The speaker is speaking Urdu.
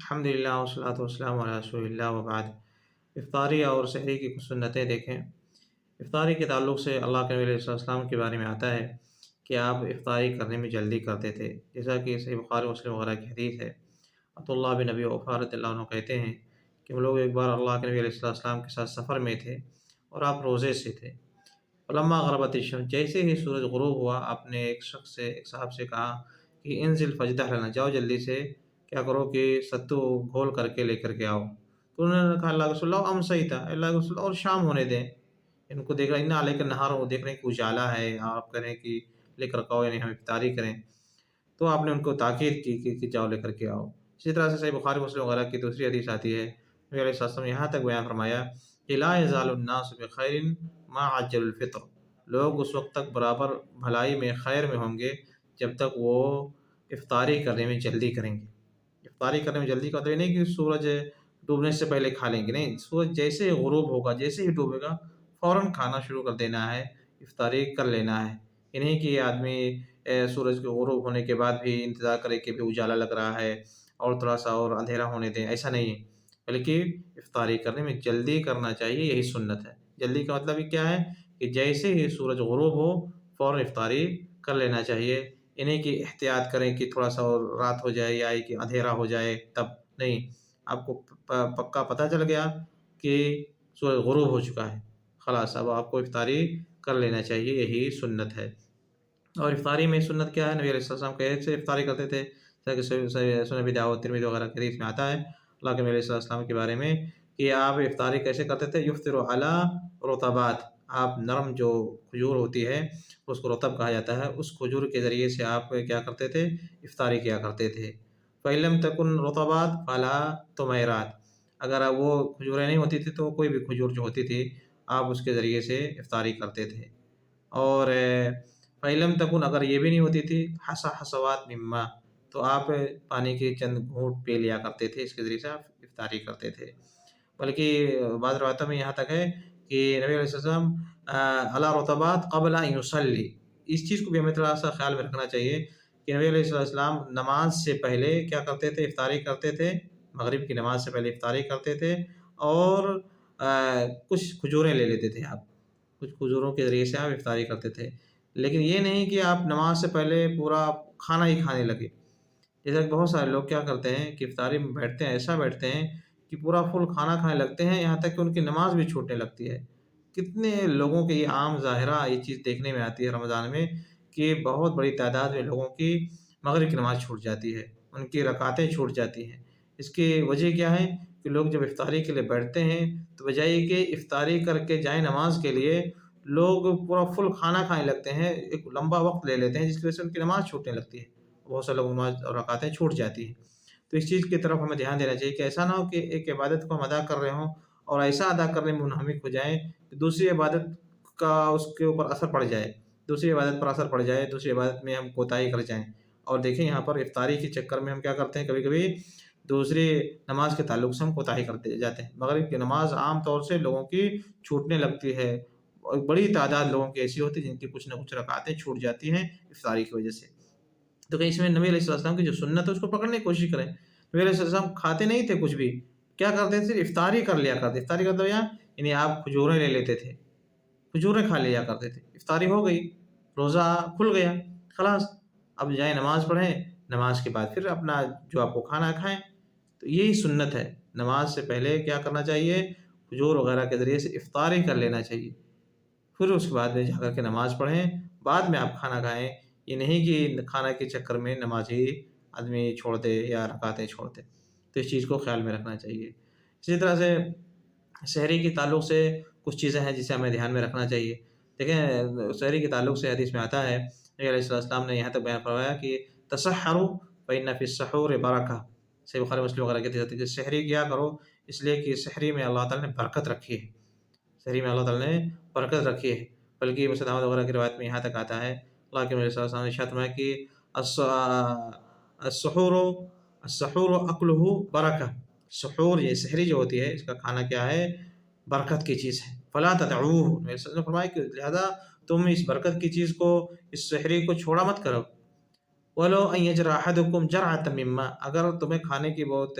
الحمد للہ والصلاۃ والسلام علی رسول اللہ وبعد۔ افطاری اور سحری کی کچھ سنتیں دیکھیں۔ افطاری کے تعلق سے اللہ کے نبی علیہ السلام کے بارے میں آتا ہے کہ آپ افطاری کرنے میں جلدی کرتے تھے، جیسا کہ صحیح بخاری مسلم وغیرہ کی حدیث ہے۔ عطا بن نبی وقار رضی اللہ عنہ کہتے ہیں کہ ہم لوگ ایک بار اللہ کے نبی علیہ السلام کے ساتھ سفر میں تھے اور آپ روزے سے تھے۔ علما غربت الشمس، جیسے ہی سورج غروب ہوا، آپ نے ایک صاحب سے کہا کہ انزل فجدہ لنا، جاؤ جلدی سے کیا کرو کہ ستو گھول کر کے لے کر کے آؤ۔ تو انہوں نے کہا اللہ کے رسول اللہ ہم صحیح تھا، اللہ کے رسول اللہ اور شام ہونے دیں، ان کو دیکھ رہے ان علیہ نہار وہ دیکھ رہے ہیں کہ اجالا ہے، آپ کہہ رہے ہیں کہ لے کر آؤ، یعنی ہم افطاری کریں۔ تو آپ نے ان کو تاکید کی کہ جاؤ لے کر کے آؤ۔ اسی طرح سے صحیح بخاری مسلم وغیرہ کی دوسری حدیث آتی ہے، نبی علیہ السلام نے یہاں تک بیان فرمایا کہ لا یزال الناس بخیر ما عجل الفطر، لوگ اس وقت تک برابر بھلائی میں خیر میں ہوں گے جب تک وہ افطاری کرنے میں جلدی کریں گے۔ افطاری کرنے میں جلدی کا تو یہ نہیں کہ سورج ڈوبنے سے پہلے کھا لیں گے، نہیں، سورج جیسے ہی غروب ہوگا، جیسے ہی ڈوبے گا، فوراً کھانا شروع کر دینا ہے، افطاری کر لینا ہے۔ یہ نہیں کہ آدمی سورج کے غروب ہونے کے بعد بھی انتظار کرے کہ بھی اجالا لگ رہا ہے اور تھوڑا سا اور اندھیرا ہونے دیں، ایسا نہیں ہے، بلکہ افطاری کرنے میں جلدی کرنا چاہیے، یہی سنت ہے۔ جلدی کا مطلب یہ کیا ہے کہ جیسے ہی سورج غروب ہو فوراً افطاری کر لینا چاہیے، یہ نہیں کہ احتیاط کریں کہ تھوڑا سا اور رات ہو جائے یا کہ اندھیرا ہو جائے تب نہیں۔ آپ کو پکا پتہ چل گیا کہ سورج غروب ہو چکا ہے، خلاص اب آپ کو افطاری کر لینا چاہیے، یہی سنت ہے۔ اور افطاری میں سنت کیا ہے؟ نبی علیہ السلام کیسے افطاری کرتے تھے؟ جیسا کہ سنن ابی داؤد ترمذی وغیرہ کے حدیث میں آتا ہے اللہ کے نبی علیہ السلام کے بارے میں کہ آپ افطاری کیسے کرتے تھے؟ یفطر علی رطبات، آپ نرم جو کھجور ہوتی ہے اس کو رطب کہا جاتا ہے، اس کھجور کے ذریعے سے آپ کیا کرتے تھے؟ افطاری کیا کرتے تھے۔ فَإِن تَكُن رطبات فلا تمیرات، اگر وہ کھجوریں نہیں ہوتی تھی تو کوئی بھی کھجور جو ہوتی تھی آپ اس کے ذریعے سے افطاری کرتے تھے۔ اور فَإِن تَكُن، اگر یہ بھی نہیں ہوتی تھی، حصوات مما، تو آپ پانی کے چند گھونٹ پی لیا کرتے تھے، اس کے ذریعے سے آپ افطاری کرتے تھے۔ بلکہ بعض روایتوں میں یہاں تک ہے کہ نبی علیہ السلام علی رطبات قبل ان یصلی، اس چیز کو بھی ہمیں تھوڑا سا خیال میں رکھنا چاہیے کہ نبی علیہ السلام نماز سے پہلے کیا کرتے تھے؟ افطاری کرتے تھے، مغرب کی نماز سے پہلے افطاری کرتے تھے، اور کچھ کھجوریں لے لیتے تھے، آپ کچھ کھجوروں کے ذریعے سے آپ افطاری کرتے تھے۔ لیکن یہ نہیں کہ آپ نماز سے پہلے پورا کھانا ہی کھانے لگے، جیسا کہ بہت سارے لوگ کیا کرتے ہیں کہ افطاری میں بیٹھتے ہیں، ایسا بیٹھتے ہیں کہ پورا فل کھانا کھانے لگتے ہیں، یہاں تک کہ ان کی نماز بھی چھوٹنے لگتی ہے۔ کتنے لوگوں کے یہ عام ظاہرہ یہ چیز دیکھنے میں آتی ہے رمضان میں کہ بہت بڑی تعداد میں لوگوں کی مغرب کی نماز چھوٹ جاتی ہے، ان کی رکعتیں چھوٹ جاتی ہیں۔ اس کی وجہ کیا ہے کہ لوگ جب افطاری کے لیے بیٹھتے ہیں تو بجائے کہ افطاری کر کے جائیں نماز کے لیے، لوگ پورا فل کھانا کھانے لگتے ہیں، ایک لمبا وقت لے لیتے ہیں، جس کی وجہ سے ان کی نماز چھوٹنے لگتی ہے، بہت سے لوگ نماز اور رکعتیں چھوٹ جاتی ہیں۔ تو اس چیز کی طرف ہمیں دھیان دینا چاہیے کہ ایسا نہ ہو کہ ایک عبادت کو ہم ادا کر رہے ہوں اور ایسا ادا کرنے میں منہمک ہو جائیں کہ دوسری عبادت کا اس کے اوپر اثر پڑ جائے، دوسری عبادت پر اثر پڑ جائے، دوسری عبادت میں ہم کوتاہی کر جائیں۔ اور دیکھیں یہاں پر افطاری کے چکر میں ہم کیا کرتے ہیں، کبھی کبھی دوسری نماز کے تعلق سے ہم کوتاہی کرتے جاتے ہیں۔ مغرب کی نماز عام طور سے لوگوں کی چھوٹنے لگتی ہے، اور بڑی تعداد لوگوں کی ایسی ہوتی ہے جن کی کچھ نہ کچھ رکعتیں چھوٹ جاتی ہیں افطاری کی وجہ سے۔ تو کہ اس میں نبی علیہ السلام کی جو سنت ہے اس کو پکڑنے کی کوشش کریں۔ نبی علیہ السلام کھاتے نہیں تھے کچھ بھی، کیا کرتے تھے؟ افطاری کر لیا کرتے۔ افطاری کرتے ہوئے یعنی آپ کھجوریں لے لیتے تھے، کھجوریں کھا لیا کرتے تھے، افطاری ہو گئی، روزہ کھل گیا، خلاص اب جائیں نماز پڑھیں، نماز کے بعد پھر اپنا جو آپ کو کھانا کھائیں۔ تو یہی سنت ہے، نماز سے پہلے کیا کرنا چاہیے؟ کھجور وغیرہ کے ذریعے سے افطاری کر لینا چاہیے، پھر اس کے بعد میں جا کر کے نماز پڑھیں، بعد میں آپ کھانا کھائیں۔ یہ نہیں کہ کھانا کے چکر میں نماز ہی آدمی چھوڑ دے یا رکعتیں چھوڑ دے، تو اس چیز کو خیال میں رکھنا چاہیے۔ اسی طرح سے سحری کے تعلق سے کچھ چیزیں ہیں جسے ہمیں دھیان میں رکھنا چاہیے۔ دیکھیں سحری کے تعلق سے حدیث میں آتا ہے، نبی علیہ السلام نے یہاں تک بیان فرمایا کہ تسحروا فإن فی السحور برکہ، صحیح بخاری مسلم وغیرہ کی حدیث ہے کہ سحری کیا کرو اس لیے کہ سحری میں اللہ تعالیٰ نے برکت رکھی ہے، سحری میں اللہ تعالیٰ نے برکت رکھی ہے۔ بلکہ مسند احمد وغیرہ کی روایت میں یہاں تک آتا ہے اللہ کے نبی صلی اللہ علیہ وسلم نے ارشاد فرمایا کہ السحور السحور اکلہ برکہ، سحور یہ سحری جو ہوتی ہے اس کا کھانا کیا ہے؟ برکت کی چیز ہے۔ فلا تدعوہ، نبی صلی اللہ علیہ وسلم نے فرمایا کہ لہذا تم اس برکت کی چیز کو، اس سحری کو چھوڑا مت کرو۔ وَلَوْ أَن يَجْرَ أَحَدُكُمْ جَرْعَةً مِّن مَّاءٍ، اگر تمہیں کھانے کی بہت